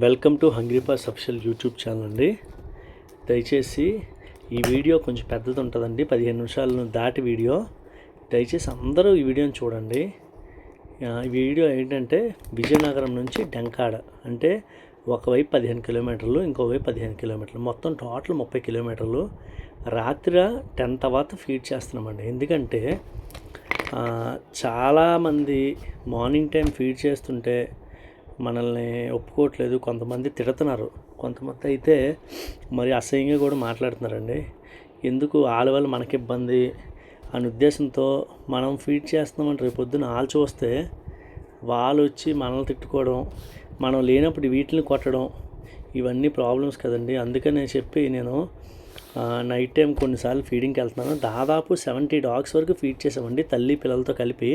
Welcome to hungry pass official YouTube channel అండి. దయచేసి ఈ వీడియో కొంచెం పెద్దది ఉంటుందండి, 15 నిమిషాలను దాటి వీడియో. దయచేసి అందరూ ఈ వీడియోని చూడండి. ఈ వీడియో ఏంటంటే విజయనగరం నుంచి డెంకాడ, అంటే ఒకవైపు 15 కిలోమీటర్లు, ఇంకోవైపు 15 కిలోమీటర్లు, మొత్తం టోటల్ 30 కిలోమీటర్లు. రాత్రి 10 తర్వాత ఫీడ్ చేస్తున్నామండి. ఎందుకంటే చాలామంది మార్నింగ్ టైం ఫీడ్ చేస్తుంటే మనల్ని ఒప్పుకోవట్లేదు, కొంతమంది తిడుతున్నారు, కొంతమంది అయితే మరి అసహ్యంగా కూడా మాట్లాడుతున్నారండి. ఎందుకు వాళ్ళ వల్ల మనకి ఇబ్బంది అనే ఉద్దేశంతో మనం ఫీడ్ చేస్తున్నామని రేపు పొద్దున వాళ్ళు చూస్తే వాళ్ళు వచ్చి మనల్ని తిట్టుకోవడం, మనం లేనప్పుడు వీటిని కొట్టడం, ఇవన్నీ ప్రాబ్లమ్స్ కదండి. అందుకనే చెప్పి నేను నైట్ టైం కొన్నిసార్లు ఫీడింగ్కి వెళ్తున్నాను. దాదాపు 70 డాగ్స్ వరకు ఫీడ్ చేసామండి, తల్లి పిల్లలతో కలిపి.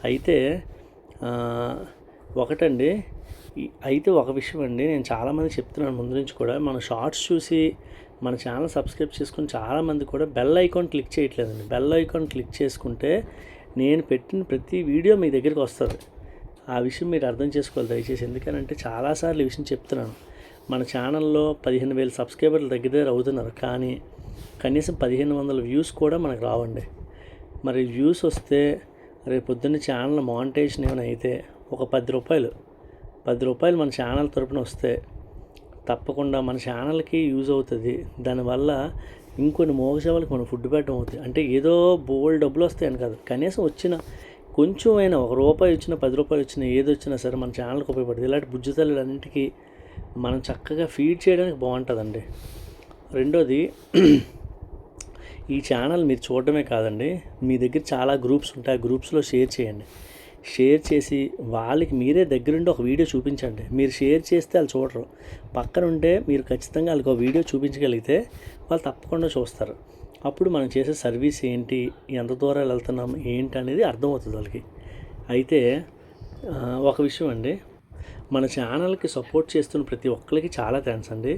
అయితే ఒకటండి, అయితే ఒక విషయం అండి, నేను చాలామంది చెప్తున్నాను ముందు నుంచి కూడా, మన షార్ట్స్ చూసి మన ఛానల్ సబ్స్క్రైబ్ చేసుకుని చాలామంది కూడా బెల్ ఐకాన్ క్లిక్ చేయట్లేదండి. బెల్ ఐకాన్ క్లిక్ చేసుకుంటే నేను పెట్టిన ప్రతి వీడియో మీ దగ్గరికి వస్తుంది. ఆ విషయం మీరు అర్థం చేసుకోవాలి దయచేసి. ఎందుకనంటే చాలాసార్లు ఈ విషయం చెప్తున్నాను. మన ఛానల్లో 15,000 సబ్స్క్రైబర్లు దగ్గర అవుతున్నారు, కానీ కనీసం 1,500 వ్యూస్ కూడా మనకు రావండి. మరి వ్యూస్ వస్తే రేపు పొద్దున్న ఛానల్ మానిటైజేషన్ ఏమైనా అయితే ఒక 10 రూపాయలు మన ఛానల్ తరపున వస్తే తప్పకుండా మన ఛానల్కి యూజ్ అవుతుంది. దానివల్ల ఇంకొన్ని మోగసేవలకు మనం ఫుడ్ పెట్టడం అవుతుంది. అంటే ఏదో బోల్డ్ డబ్బులు వస్తాయని కాదు, కనీసం వచ్చిన కొంచెం అయినా, ₹1 వచ్చినా, ₹10 వచ్చినా, ఏది వచ్చినా సరే మన ఛానల్కి ఉపయోగపడుతుంది. ఇలాంటి బుజ్జితల్లులన్నింటికీ మనం చక్కగా ఫీడ్ చేయడానికి బాగుంటుందండి. రెండోది, ఈ ఛానల్ మీరు చూడడమే కాదండి, మీ దగ్గర చాలా గ్రూప్స్ ఉంటాయి, ఆ గ్రూప్స్లో షేర్ చేయండి. షేర్ చేసి వాళ్ళకి మీరే దగ్గరుండి ఒక వీడియో చూపించండి. మీరు షేర్ చేస్తే వాళ్ళు చూడరు, పక్కన ఉంటే మీరు ఖచ్చితంగా వాళ్ళకి ఒక వీడియో చూపించగలిగితే వాళ్ళు తప్పకుండా చూస్తారు. అప్పుడు మనం చేసే సర్వీస్ ఏంటి, ఎంత దూరాలు వెళ్తున్నాం ఏంటి అనేది అర్థమవుతుంది వాళ్ళకి. అయితే ఒక విషయం అండి, మన ఛానల్కి సపోర్ట్ చేస్తున్న ప్రతి ఒక్కరికి చాలా థ్యాంక్స్ అండి.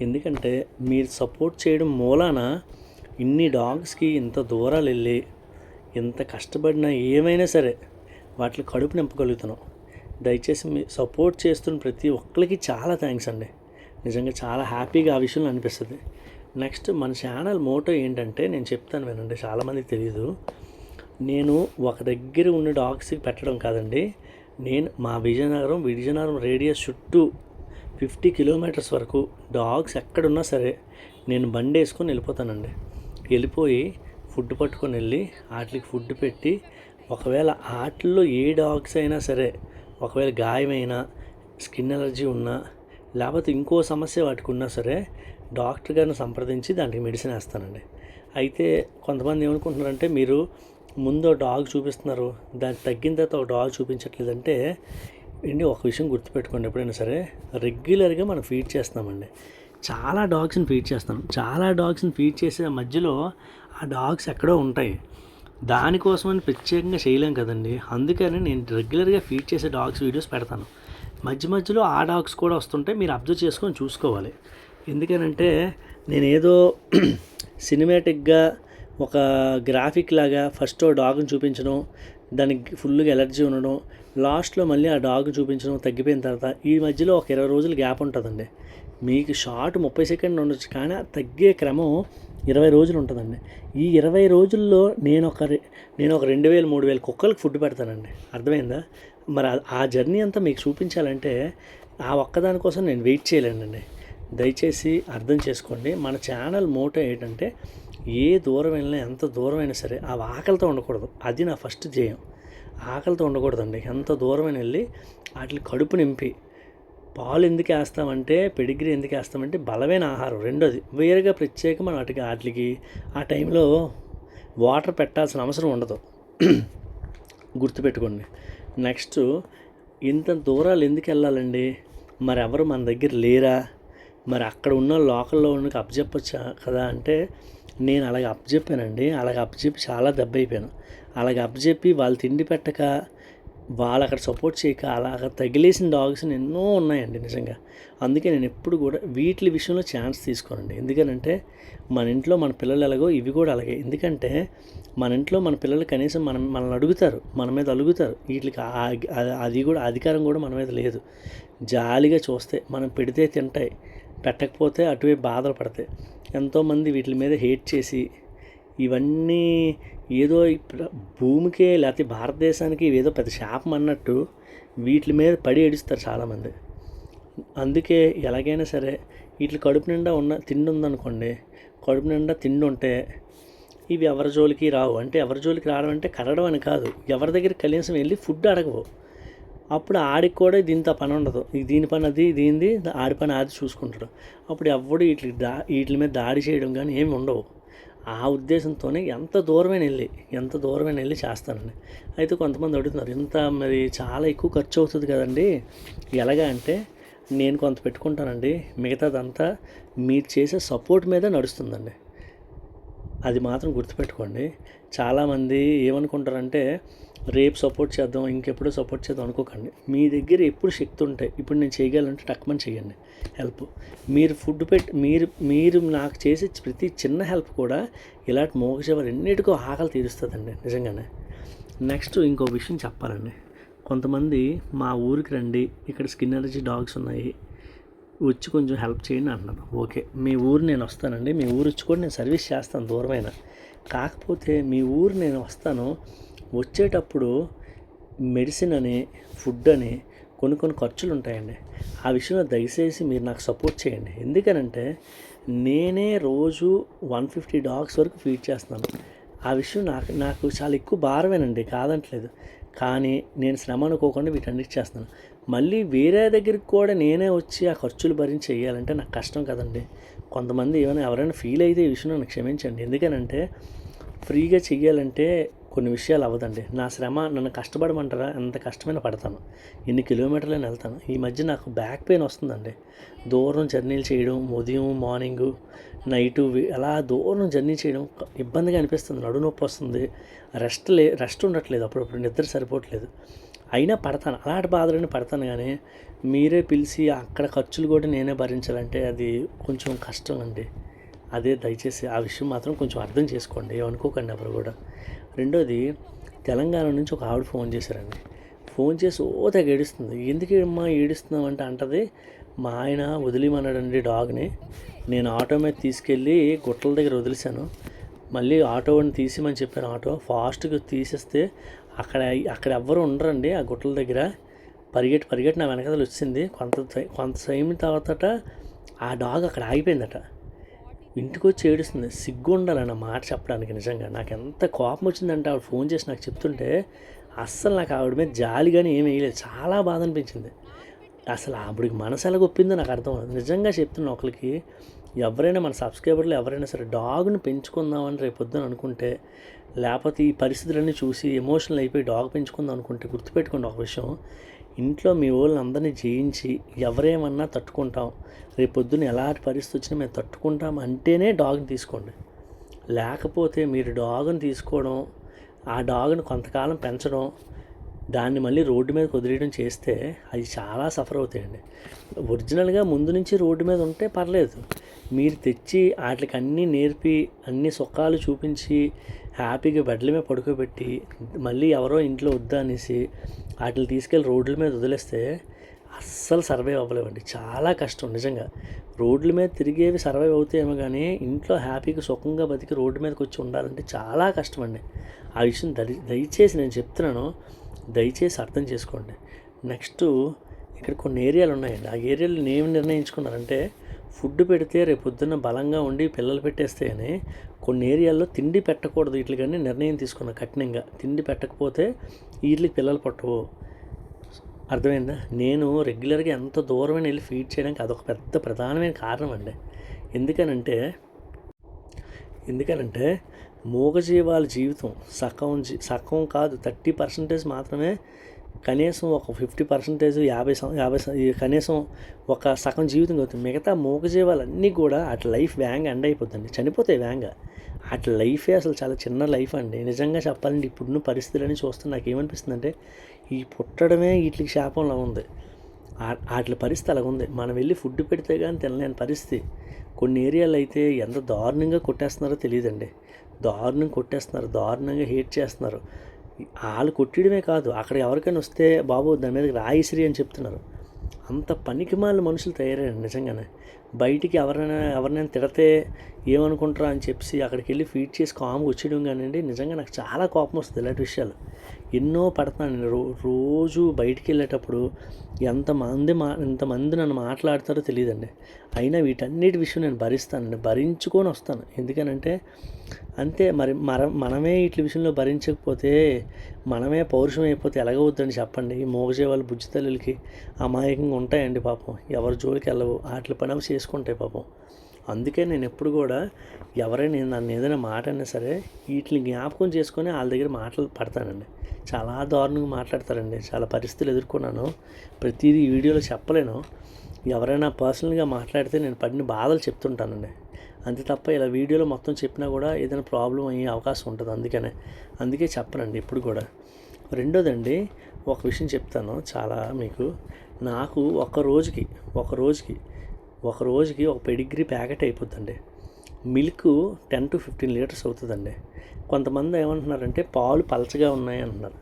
ఎందుకంటే మీరు సపోర్ట్ చేయడం మూలాన ఇన్ని డాగ్స్కి ఇంత దూరాలు వెళ్ళి ఎంత కష్టపడినా ఏమైనా సరే వాటిని కడుపు నింపగలుగుతున్నాం. దయచేసి మీ సపోర్ట్ చేస్తున్న ప్రతి ఒక్కరికి చాలా థ్యాంక్స్ అండి. నిజంగా చాలా హ్యాపీగా ఆ విషయంలో అనిపిస్తుంది. నెక్స్ట్, మన ఛానల్ మోటో ఏంటంటే నేను చెప్తాను వినండి, చాలామందికి తెలియదు. నేను ఒక దగ్గర ఉన్న డాగ్స్కి పెట్టడం కాదండి, నేను మా విజయనగరం రేడియస్ చుట్టూ 50 కిలోమీటర్స్ వరకు డాగ్స్ ఎక్కడున్నా సరే నేను బండి వేసుకొని వెళ్ళిపోతానండి. వెళ్ళిపోయి ఫుడ్ పట్టుకొని వెళ్ళి వాటికి ఫుడ్ పెట్టి, ఒకవేళ వాటిల్లో ఏ డాగ్స్ అయినా సరే ఒకవేళ గాయమైనా, స్కిన్ ఎలర్జీ ఉన్నా, లేకపోతే ఇంకో సమస్య వాటికి ఉన్నా సరే డాక్టర్ గారిని సంప్రదించి దానికి మెడిసిన్ వేస్తానండి. అయితే కొంతమంది ఏమనుకుంటున్నారంటే, మీరు ముందు డాగ్ చూపిస్తున్నారు, దానికి తగ్గిన తర్వాత ఒక డాగ్ చూపించట్లేదంటే అండి, ఒక విషయం గుర్తుపెట్టుకోండి, ఎప్పుడైనా సరే రెగ్యులర్గా మనం ఫీడ్ చేస్తున్నామండి. చాలా డాగ్స్ని ఫీడ్ చేస్తాం. చాలా డాగ్స్ని ఫీడ్ చేసే మధ్యలో ఆ డాగ్స్ ఎక్కడో ఉంటాయి, దానికోసమని ప్రత్యేకంగా చేయలేం కదండి. అందుకని నేను రెగ్యులర్గా ఫీడ్ చేసే డాగ్స్ వీడియోస్ పెడతాను. మధ్యలో ఆ డాగ్స్ కూడా వస్తుంటే మీరు అబ్జర్వ్ చేసుకొని చూసుకోవాలి. ఎందుకనంటే నేను ఏదో సినిమాటిక్గా ఒక గ్రాఫిక్ లాగా ఫస్ట్ డాగ్ని చూపించడం, దానికి ఫుల్గా ఎలర్జీ ఉండడం, లాస్ట్లో మళ్ళీ ఆ డాగ్ని చూపించడం, తగ్గిపోయిన తర్వాత ఈ మధ్యలో ఒక 20 రోజులు గ్యాప్ ఉంటుందండి. మీకు షార్ట్ 30 సెకండ్లు ఉండొచ్చు, కానీ తగ్గే క్రమం 20 రోజులు ఉంటుందండి. ఈ 20 రోజుల్లో నేను ఒక 2,000 3,000 కుక్కలకు ఫుడ్ పెడతానండి. అర్థమైందా? మరి ఆ జర్నీ అంతా మీకు చూపించాలంటే ఆ ఒక్కదానికోసం నేను వెయిట్ చేయలేనండి. దయచేసి అర్థం చేసుకోండి. మన ఛానల్ మోటో ఏంటంటే, ఏ దూరం వెళ్ళినా, ఎంత దూరం అయినా సరే ఆ ఆకలితో ఉండకూడదు. అది నా ఫస్ట్ ధ్యేయం. ఆకలితో ఉండకూడదండి. ఎంత దూరమైనా వెళ్ళి వాటిని కడుపు నింపి, పాలు ఎందుకు వేస్తామంటే, పెడిగ్రీ ఎందుకు వేస్తామంటే బలమైన ఆహారం. రెండోది, వేరుగా ప్రత్యేకంగా మనం వాటికి ఆ టైంలో వాటర్ పెట్టాల్సిన అవసరం ఉండదు, గుర్తుపెట్టుకోండి. నెక్స్ట్, ఇంత దూరాలు ఎందుకు వెళ్ళాలండి? మరి ఎవరు మన దగ్గర లేరా? మరి అక్కడ ఉన్న లోకల్లో ఉన్న అప్పచెప్పొచ్చా కదా అంటే, నేను అలాగ అప్పచెప్పానండి. అలాగ అప్పచెప్పి చాలా దెబ్బ అయిపోయాను. అలాగ అప్పచెప్పి వాళ్ళు తిండి పెట్టక వాళ్ళు అక్కడ సపోర్ట్ చేయక అలాగ తగిలేసిన డాగ్స్ ఎన్నో ఉన్నాయండి నిజంగా. అందుకే నేను ఎప్పుడు కూడా వీటి విషయంలో ఛాన్స్ తీసుకోనండి. ఎందుకనంటే మన ఇంట్లో మన పిల్లలు ఎలాగో ఇవి కూడా అలాగే. ఎందుకంటే మన ఇంట్లో మన పిల్లలు కనీసం మనల్ని అడుగుతారు, మన మీద అలుగుతారు. వీటికి అది కూడా అధికారం కూడా మన మీద లేదు. జాలిగా చూస్తే మనం పెడితే తింటాయి, పెట్టకపోతే అటువైపు బాధలు పడతాయి. ఎంతోమంది వీటి మీద హేట్ చేసి ఇవన్నీ ఏదో భూమికే లేకపోతే భారతదేశానికి ఏదో పెద్ద శాపం అన్నట్టు వీటి మీద పడి ఏడుస్తారు చాలామంది. అందుకే ఎలాగైనా సరే వీటి కడుపు నిండా తిండి ఉందనుకోండి, కడుపు నిండా తిండి ఉంటే ఇవి ఎవరి జోలికి రావు. అంటే ఎవరి జోలికి రావడం అంటే కరగడం అని కాదు, ఎవరి దగ్గర కనీసం వెళ్ళి ఫుడ్ అడగవు. అప్పుడు ఆడికి కూడా దీంతో పని ఉండదు. దీని పని అది, దీనిది ఆడి పని అది చూసుకుంటాడు. అప్పుడు ఎవడు వీటి మీద దాడి చేయడం కానీ ఏమి ఉండవు. ఆ ఉద్దేశంతోనే ఎంత దూరమైన వెళ్ళి చేస్తానండి. అయితే కొంతమంది అడుగుతున్నారు, ఇంత మరి చాలా ఎక్కువ ఖర్చు అవుతుంది కదండి, ఎలాగా అంటే నేను కొంత పెట్టుకుంటానండి, మిగతాదంతా మీరు చేసే సపోర్ట్ మీద నడుస్తుందండి. అది మాత్రం గుర్తుపెట్టుకోండి. చాలామంది ఏమనుకుంటారంటే రేపు సపోర్ట్ చేద్దాం, ఇంకెప్పుడు సపోర్ట్ చేద్దాం అనుకోకండి. మీ దగ్గర ఎప్పుడు శక్తి ఉంటే ఇప్పుడు నేను చేయగలంటే టక్మని చేయండి హెల్ప్. మీరు ఫుడ్ మీరు నాకు చేసే ప్రతి చిన్న హెల్ప్ కూడా ఇలాంటి మోగజీవాలు ఎన్నిటికో ఆకలి తీరుస్తుందండి నిజంగానే. నెక్స్ట్ ఇంకో విషయం చెప్పాలండి. కొంతమంది మా ఊరికి రండి, ఇక్కడ స్కిన్ ఎలర్జీ డాగ్స్ ఉన్నాయి, వచ్చి కొంచెం హెల్ప్ చేయండి అంటున్నాను. ఓకే, మీ ఊరు నేను వస్తానండి, మీ ఊరు వచ్చి కూడా నేను సర్వీస్ చేస్తాను దూరమైన. కాకపోతే మీ ఊరు నేను వస్తాను, వచ్చేటప్పుడు మెడిసిన్ అని, ఫుడ్ అని కొన్ని ఖర్చులు ఉంటాయండి. ఆ విషయంలో దయచేసి మీరు నాకు సపోర్ట్ చేయండి. ఎందుకనంటే నేనే రోజు 150 డాగ్స్ వరకు ఫీడ్ చేస్తున్నాను. ఆ విషయం నాకు చాలా ఎక్కువ భారమేనండి, కాదంటలేదు. కానీ నేను శ్రమ అనుకోకుండా వీటన్నిటి చేస్తున్నాను. మళ్ళీ వేరే దగ్గరికి కూడా నేనే వచ్చి ఆ ఖర్చులు భరించి చేయాలంటే నాకు కష్టం కదండి. కొంతమంది ఎవరైనా ఫీల్ అయితే ఈ విషయంలో నాకు క్షమించండి. ఎందుకనంటే ఫ్రీగా చెయ్యాలంటే కొన్ని విషయాలు అవ్వదండి. నా శ్రమ నన్ను కష్టపడమంటారా, ఎంత కష్టమైనా పడతాను, ఎన్ని కిలోమీటర్లైనా వెళ్తాను. ఈ మధ్య నాకు బ్యాక్ పెయిన్ వస్తుందండి. దూరం జర్నీలు చేయడం, ఉదయం మార్నింగు నైటు అలా దూరం జర్నీ చేయడం ఇబ్బందిగా అనిపిస్తుంది. నడుము నొప్పి వస్తుంది, రెస్ట్ ఉండట్లేదు, అప్పుడప్పుడు నిద్ర సరిపోవట్లేదు. అయినా పడతాను, అలాంటి బాధలని పడతాను. కానీ మీరే పిలిచి అక్కడ ఖర్చులు కూడా నేనే భరించాలంటే అది కొంచెం కష్టం అండి. అదే దయచేసి ఆ విషయం మాత్రం కొంచెం అర్థం చేసుకోండి, ఏమనుకోకండి ఎవరు కూడా. రెండోది, తెలంగాణ నుంచి ఒక ఆవిడ ఫోన్ చేశారండి. ఫోన్ చేసి తెగ ఏడుస్తుంది. ఎందుకు అమ్మా ఏడుస్తున్నావు అంటే అంటది, మా ఆయన వదిలిమన్నాడండి డాగ్ని, నేను ఆటో మీద తీసుకెళ్ళి గుట్టల దగ్గర వదిలేశాను, మళ్ళీ ఆటోని తీసిమని చెప్పాను. ఆటో ఫాస్ట్గా తీసేస్తే అక్కడ ఎవ్వరు ఉండరండి ఆ గుట్టల దగ్గర. పరిగెట్టి నా వెనకాల వచ్చింది. కొంత టైం తర్వాత ఆ డాగ్ అక్కడ ఆగిపోయిందట. ఇంటికి వచ్చి ఏడుస్తుంది. సిగ్గు ఉండాలన్న మాట చెప్పడానికి. నిజంగా నాకు ఎంత కోపం వచ్చిందంటే ఆవిడ ఫోన్ చేసి నాకు చెప్తుంటే అస్సలు నాకు ఆవిడ మీద జాలి కానీ ఏమి వేయలేదు. చాలా బాధ అనిపించింది. అసలు ఆవిడకి మనసు ఎలా గొప్పిందో నాకు అర్థం అవుతుంది. నిజంగా చెప్తున్నా, ఒకరికి ఎవరైనా మన సబ్స్క్రైబర్లు ఎవరైనా సరే డాగ్ని పెంచుకుందామని రేపొద్దున అనుకుంటే, లేకపోతే ఈ పరిస్థితులన్నీ చూసి ఎమోషనల్ అయిపోయి డాగ్ పెంచుకుందాం అనుకుంటే గుర్తుపెట్టుకోండి ఒక విషయం, ఇంట్లో మీ వాళ్ళని అందరినీ జయించి ఎవరేమన్నా తట్టుకుంటాం, రేపొద్దున ఎలాంటి పరిస్థితి వచ్చినా మేము తట్టుకుంటాం అంటేనే డాగ్ని తీసుకోండి. లేకపోతే మీరు డాగ్ని తీసుకోవడం, ఆ డాగ్ని కొంతకాలం పెంచడం, దాన్ని మళ్ళీ రోడ్డు మీద వదిలేయడం చేస్తే అది చాలా సఫర్ అవుతాయండి. ఒరిజినల్గా ముందు నుంచి రోడ్డు మీద ఉంటే పర్లేదు, మీరు తెచ్చి వాటికి అన్నీ నేర్పి అన్ని సుఖాలు చూపించి హ్యాపీగా బెడ్ల మీద పడుకోబెట్టి మళ్ళీ ఎవరో ఇంట్లో వద్దా అనేసి వాటిని తీసుకెళ్ళి రోడ్ల మీద వదిలేస్తే అస్సలు సర్వైవ్ అవ్వలేవండి. చాలా కష్టం నిజంగా. రోడ్ల మీద తిరిగేవి సర్వైవ్ అవుతాయేమో కానీ ఇంట్లో హ్యాపీగా సుఖంగా బతికి రోడ్డు మీదకి వచ్చి ఉండాలంటే చాలా కష్టం అండి. ఆ విషయం దయచేసి నేను చెప్తున్నాను, దయచేసి అర్థం చేసుకోండి. నెక్స్ట్, ఇక్కడ కొన్ని ఏరియాలు ఉన్నాయండి. ఆ ఏరియాలో నేను నిర్ణయించుకున్నానంటే ఫుడ్ పెడితే రేపు పొద్దున్న బలంగా ఉండి పిల్లలు పెట్టేస్తే అని కొన్ని ఏరియాల్లో తిండి పెట్టకూడదు వీటికి కానీ నిర్ణయం తీసుకున్నా కఠినంగా. తిండి పెట్టకపోతే వీటికి పిల్లలు పట్టవు. అర్థమైందా? నేను రెగ్యులర్గా ఎంత దూరమైన వెళ్ళి ఫీడ్ చేయడానికి అదొక పెద్ద ప్రధానమైన కారణం అండి. ఎందుకనంటే మూగజీవాల జీవితం సగం కాదు, 30% మాత్రమే, కనీసం ఒక 50%, 50 కనీసం ఒక సగం జీవితం అవుతుంది. మిగతా మూగజీవాలన్నీ కూడా అటు లైఫ్ వ్యాంగ్ ఎండ్ అయిపోతుంది, చనిపోతాయి వ్యాంగ్. అట్లా లైఫే అసలు చాలా చిన్న లైఫ్ అండి. నిజంగా చెప్పాలంటే ఇప్పుడున్న పరిస్థితులని చూస్తే నాకేమనిపిస్తుందంటే ఈ పుట్టడమే వీటికి శాపంలా ఉంది. ఆటిల పరిస్థితి అలాగుంది. మనం వెళ్ళి ఫుడ్ పెడితే గానీ తినలేని పరిస్థితి. కొన్ని ఏరియాలో అయితే ఎంత దారుణంగా కొట్టేస్తున్నారో తెలీదండి. దారుణంగా కొట్టేస్తున్నారు. దారుణంగా హేట్ చేస్తున్నారు. ఆళ్ళు కొట్టేయడమే కాదు, అక్కడ ఎవరికైనా వస్తే బాబు దాని మీదకి రాయి ఇసిరి అని చెప్తున్నారు. అంత పనికిమాలిన మనుషులు తయారయ్యారు నిజంగానే. బయటికి ఎవరినైనా తిడితే ఏమనుకుంటారా అని చెప్పి అక్కడికి వెళ్ళి ఫీడ్ చేసి కామ్గా వచ్చేయడం కానివ్వండి, నిజంగా నాకు చాలా కోపం వస్తుంది ఇలాంటి విషయాలు. ఎన్నో పడతాను రోజు బయటికి వెళ్ళేటప్పుడు ఎంతమంది నన్ను మాట్లాడతారో తెలియదండి. అయినా వీటన్నిటి విషయం నేను భరిస్తానండి, భరించుకొని వస్తాను. ఎందుకనంటే అంతే మరి మనమే వీటి విషయంలో భరించకపోతే, మనమే పౌరుషం అయిపోతే ఎలాగవుద్దండి చెప్పండి. ఈ మోగజేవాళ్ళు బుజ్జి తల్లులకి అమాయకంగా ఉంటాయండి పాపం. ఎవరి జోలికి వెళ్ళవు, వాటి పని అవి చేసుకుంటాయి పాపం. అందుకే నేను ఎప్పుడు కూడా ఎవరైనా నన్ను ఏదైనా మాట అయినా సరే వీటిని జ్ఞాపకం చేసుకొని వాళ్ళ దగ్గర మాటలు పడతానండి. చాలా దారుణంగా మాట్లాడతారండి. చాలా పరిస్థితులు ఎదుర్కొన్నాను. ప్రతిదీ ఈ వీడియోలో చెప్పలేను. ఎవరైనా పర్సనల్గా మాట్లాడితే నేను పడిన బాధలు చెప్తుంటానండి. అంతే తప్ప ఇలా వీడియోలో మొత్తం చెప్పినా కూడా ఏదైనా ప్రాబ్లం అయ్యే అవకాశం ఉంటుంది. అందుకే చెప్పనండి ఇప్పుడు కూడా. రెండోదండి, ఒక విషయం చెప్తాను చాలా మీకు. నాకు ఒక రోజుకి ఒక పెడిగ్రీ ప్యాకెట్ అయిపోతుందండి. మిల్క్ 10 to 15 లీటర్స్ అవుతుందండి. కొంతమంది ఏమంటున్నారంటే పాలు పలచగా ఉన్నాయి అంటున్నారు.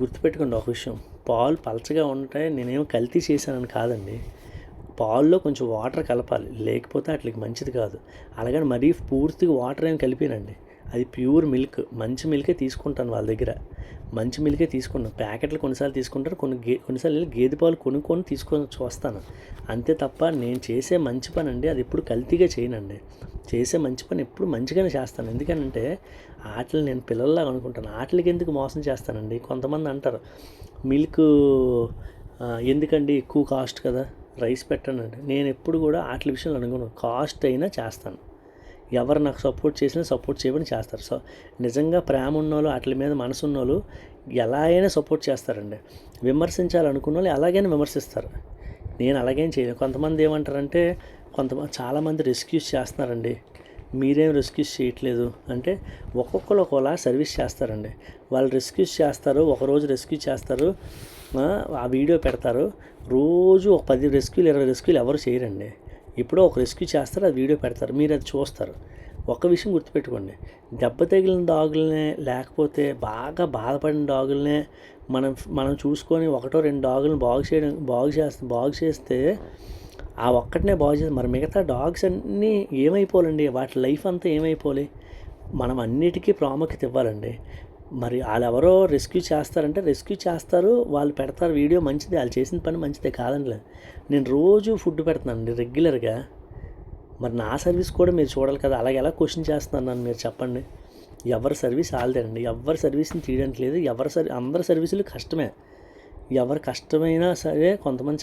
గుర్తుపెట్టుకోండి ఒక విషయం, పాలు పలచగా ఉంటాయి నేనేమో కల్తీ చేశానని కాదండి. పాల్లో కొంచెం వాటర్ కలపాలి, లేకపోతే అట్లకి మంచిది కాదు. అలాగని మరీ పూర్తిగా వాటర్ ఏమి కలిపానండి. అది ప్యూర్ మిల్క్, మంచి మిల్కే తీసుకుంటాను వాళ్ళ దగ్గర. మంచి మిల్కే తీసుకున్నాను. ప్యాకెట్లు కొన్నిసార్లు తీసుకుంటాను, కొన్నిసార్లు గేదె పాలు కొనుక్కొని తీసుకొని వస్తాను. అంతే తప్ప నేను చేసే మంచి పని అండి అది ఎప్పుడు కల్తీగా చేయనండి. చేసే మంచి పని ఎప్పుడు మంచిగానే చేస్తాను. ఎందుకంటే వాటిని నేను పిల్లల్లాగా అనుకుంటాను. వాటికి ఎందుకు మోసం చేస్తానండి. కొంతమంది అంటారు మిల్క్ ఎందుకండి ఎక్కువ కాస్ట్ కదా, రైస్ పెట్టానండి. నేను ఎప్పుడు కూడా వాటి విషయంలో అనుకున్నాను, కాస్ట్ అయినా చేస్తాను. ఎవరు నాకు సపోర్ట్ చేసినా సపోర్ట్ చేయమని చేస్తారు. సో నిజంగా ప్రేమ ఉన్నోళ్ళు, వాటి మీద మనసు ఉన్నోళ్ళు ఎలా అయినా సపోర్ట్ చేస్తారండి. విమర్శించాలనుకున్న వాళ్ళు అలాగైనా విమర్శిస్తారు. నేను అలాగేం చేయను. కొంతమంది ఏమంటారంటే చాలామంది రెస్క్యూస్ చేస్తున్నారండి, మీరేం రెస్క్యూస్ చేయట్లేదు అంటే, ఒక్కొక్కరు ఒకలా సర్వీస్ చేస్తారండి. వాళ్ళు రెస్క్యూస్ చేస్తారు, ఒకరోజు రెస్క్యూ చేస్తారు, ఆ వీడియో పెడతారు. రోజు ఒక 10 రెస్క్యూలు 20 రెస్క్యూలు ఎవరు చేయరండి. ఎప్పుడో ఒక రెస్క్యూ చేస్తారు, అది వీడియో పెడతారు, మీరు అది చూస్తారు. ఒక్క విషయం గుర్తుపెట్టుకోండి, దెబ్బ తగిలిన డాగులనే లేకపోతే బాగా బాధపడిన డాగులనే మనం చూసుకొని 1-2 డాగులను బాగు చేస్తే ఆ ఒక్కటినే బాగు చేసి మరి మిగతా డాగ్స్ అన్నీ ఏమైపోవాలండి, వాటి లైఫ్ అంతా ఏమైపోవాలి. మనం అన్నిటికీ ప్రాముఖ్యత ఇవ్వాలండి. మరి వాళ్ళు ఎవరో రెస్క్యూ చేస్తారంటే రెస్క్యూ చేస్తారు, వాళ్ళు పెడతారు వీడియో, మంచిది, వాళ్ళు చేసిన పని మంచిదే కాదనిలేదు. నేను రోజు ఫుడ్ పెడుతున్నానండి రెగ్యులర్గా. మరి నా సర్వీస్ కూడా మీరు చూడాలి కదా. అలాగే ఎలా క్వశ్చన్ చేస్తున్నాను నన్ను మీరు చెప్పండి. ఎవరి సర్వీస్ వాళ్ళదేనండి. ఎవరి సర్వీస్ని తీయడానికి లేదు. అందరి సర్వీసులు కష్టమే. ఎవరు కష్టమైనా సరే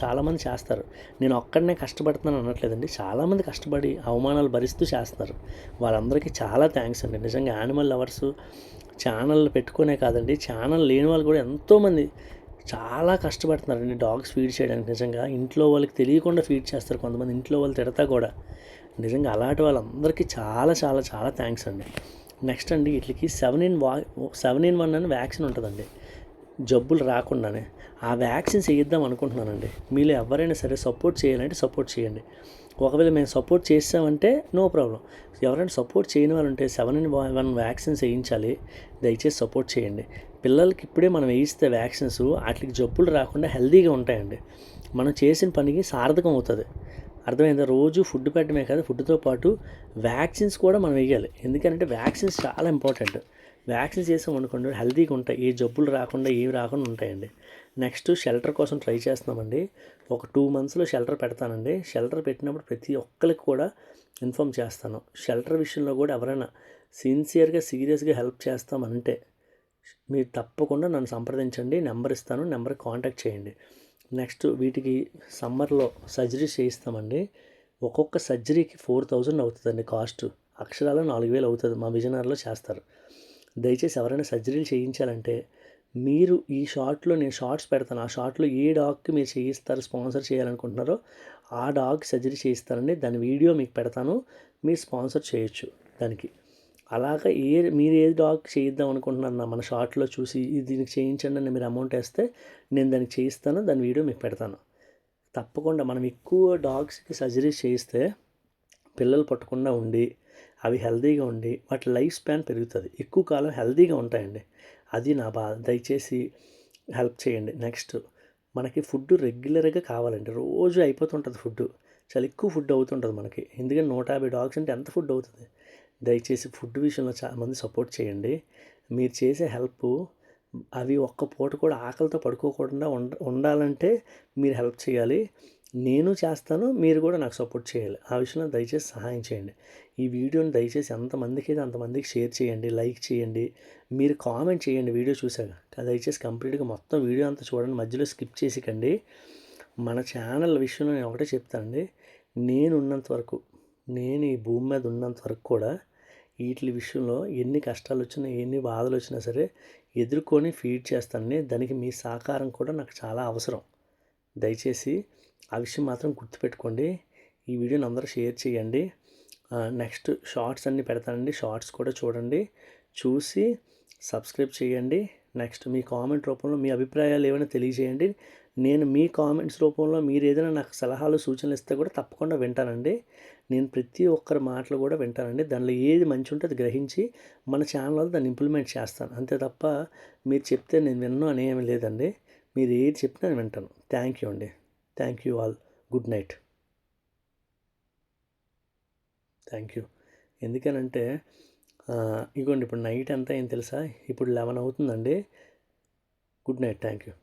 చాలామంది చేస్తారు. నేను ఒక్కడనే కష్టపడుతున్నాను అనట్లేదండి. చాలామంది కష్టపడి అవమానాలు భరిస్తూ చేస్తున్నారు. వాళ్ళందరికీ చాలా థ్యాంక్స్ అండి. నిజంగా యానిమల్ లవర్సు ఛానల్ పెట్టుకునే కాదండి, ఛానల్ లేని వాళ్ళు కూడా ఎంతోమంది చాలా కష్టపడుతున్నారండి డాగ్స్ ఫీడ్ చేయడానికి. నిజంగా ఇంట్లో వాళ్ళకి తెలియకుండా ఫీడ్ చేస్తారు కొంతమంది, ఇంట్లో వాళ్ళు తిడతా కూడా. నిజంగా అలాంటి వాళ్ళందరికీ చాలా చాలా చాలా థ్యాంక్స్ అండి. నెక్స్ట్ అండి, వీటికి 7-in-1 అని వ్యాక్సిన్ ఉంటుందండి, జబ్బులు రాకుండానే. ఆ వ్యాక్సిన్స్ వేయిద్దాం అనుకుంటున్నానండి. మీలో ఎవరైనా సరే సపోర్ట్ చేయాలంటే సపోర్ట్ చేయండి. ఒకవేళ మేము సపోర్ట్ చేసామంటే నో ప్రాబ్లం. ఎవరైనా సపోర్ట్ చేయని వాళ్ళు ఉంటే 7-in-1 వ్యాక్సిన్స్ వేయించాలి, దయచేసి సపోర్ట్ చేయండి. పిల్లలకి ఇప్పుడే మనం వేయిస్తే వ్యాక్సిన్స్ వాటికి జబ్బులు రాకుండా హెల్తీగా ఉంటాయండి. మనం చేసిన పనికి సార్థకం అవుతుంది. అర్థమైందా. రోజు ఫుడ్ పెట్టడమే కాదు, ఫుడ్తో పాటు వ్యాక్సిన్స్ కూడా మనం వేయాలి. ఎందుకంటే వ్యాక్సిన్స్ చాలా ఇంపార్టెంట్. వ్యాక్సిన్స్ చేసామనుకోండి హెల్తీగా ఉంటాయి, ఏ జబ్బులు రాకుండా ఏవి రాకుండా ఉంటాయండి. నెక్స్ట్ షెల్టర్ కోసం ట్రై చేస్తున్నామండి. ఒక 2 monthsలో షెల్టర్ పెడతానండి. షెల్టర్ పెట్టినప్పుడు ప్రతి ఒక్కరికి కూడా ఇన్ఫామ్ చేస్తాను. షెల్టర్ విషయంలో కూడా ఎవరైనా సిన్సియర్గా సీరియస్గా హెల్ప్ చేస్తామంటే మీరు తప్పకుండా నన్ను సంప్రదించండి. నెంబర్ ఇస్తాను, నెంబర్కి కాంటాక్ట్ చేయండి. నెక్స్ట్ వీటికి సమ్మర్లో సర్జరీస్ చేయిస్తామండి. ఒక్కొక్క సర్జరీకి 4,000 అవుతుందండి కాస్ట్. అక్షరాల 4,000 అవుతుంది. మా విజయనగరంలో చేస్తారు. దయచేసి ఎవరైనా సర్జరీలు చేయించాలంటే మీరు ఈ షార్ట్లో నేను షార్ట్స్ పెడతాను. ఆ షార్ట్లో ఏ డాగ్కి మీరు చేయిస్తారు, స్పాన్సర్ చేయాలనుకుంటున్నారో ఆ డాగ్ సర్జరీ చేయిస్తానండి. దాని వీడియో మీకు పెడతాను, మీరు స్పాన్సర్ చేయొచ్చు దానికి. అలాగా మీరు ఏ డాగ్ చేయిద్దాం అనుకుంటున్నారు మన షార్ట్లో చూసి దీనికి చేయించండి అని మీరు అమౌంట్ వేస్తే నేను దానికి చేయిస్తాను, దాని వీడియో మీకు పెడతాను. తప్పకుండా మనం ఎక్కువ డాగ్స్కి సర్జరీస్ చేయిస్తే పిల్లలు పట్టకుండా ఉండి అవి హెల్తీగా ఉండి వాటి లైఫ్ స్పాన్ పెరుగుతుంది, ఎక్కువ కాలం హెల్తీగా ఉంటాయండి. అది నా బాధ. దయచేసి హెల్ప్ చేయండి. నెక్స్ట్ మనకి ఫుడ్ రెగ్యులర్గా కావాలండి. రోజు అయిపోతుంటుంది ఫుడ్, చాలా ఎక్కువ ఫుడ్ అవుతుంటుంది మనకి. ఎందుకంటే 150 డాగ్స్ అంటే ఎంత ఫుడ్ అవుతుంది. దయచేసి ఫుడ్ విషయంలో చాలా మంది సపోర్ట్ చేయండి. మీరు చేసే హెల్ప్ అవి ఒక్క పూట కూడా ఆకలితో పడుకోకుండా ఉండాలంటే మీరు హెల్ప్ చేయాలి. నేను చేస్తాను, మీరు కూడా నాకు సపోర్ట్ చేయాలి. ఆ విషయంలో దయచేసి సహాయం చేయండి. ఈ వీడియోని దయచేసి ఎంతమందికి అయితే అంతమందికి షేర్ చేయండి, లైక్ చేయండి, మీరు కామెంట్ చేయండి వీడియో చూసాక. దయచేసి కంప్లీట్గా మొత్తం వీడియో అంతా చూడండి, మధ్యలో స్కిప్ చేసికండి. మన ఛానల్ విషయంలో నేను ఒకటే చెప్తానండి, నేను ఉన్నంత వరకు, నేను ఈ భూమి మీద ఉన్నంత వరకు కూడా వీటి విషయంలో ఎన్ని కష్టాలు వచ్చినా ఎన్ని బాధలు వచ్చినా సరే ఎదుర్కొని ఫీడ్ చేస్తానని. దానికి మీ సహకారం కూడా నాకు చాలా అవసరం. దయచేసి ఆ విషయం మాత్రం గుర్తుపెట్టుకోండి. ఈ వీడియోని అందరూ షేర్ చేయండి. నెక్స్ట్ షార్ట్స్ అన్నీ పెడతానండి, షార్ట్స్ కూడా చూడండి, చూసి సబ్స్క్రైబ్ చేయండి. నెక్స్ట్ మీ కామెంట్ రూపంలో మీ అభిప్రాయాలు ఏమైనా తెలియజేయండి. నేను మీ కామెంట్స్ రూపంలో మీరు ఏదైనా నాకు సలహాలు సూచనలు ఇస్తే కూడా తప్పకుండా వింటానండి. నేను ప్రతి ఒక్కరి మాటలు కూడా వింటానండి. దానిలో ఏది మంచి ఉంటే అది గ్రహించి మన ఛానల్లో దాన్ని ఇంప్లిమెంట్ చేస్తాను. అంతే తప్ప మీరు చెప్తే నేను విన్ను అని ఏమీ లేదండి. మీరు ఏది చెప్తే నేను వింటాను. థ్యాంక్ యూ అండి. Thank you all. Good night. Thank you. ఎందుకనంటే ఇగోండి ఇప్పుడు నైట్ ఎంత అయింది తెలుసా? ఇప్పుడు 11 అవుతుందండి. Good night. Thank you.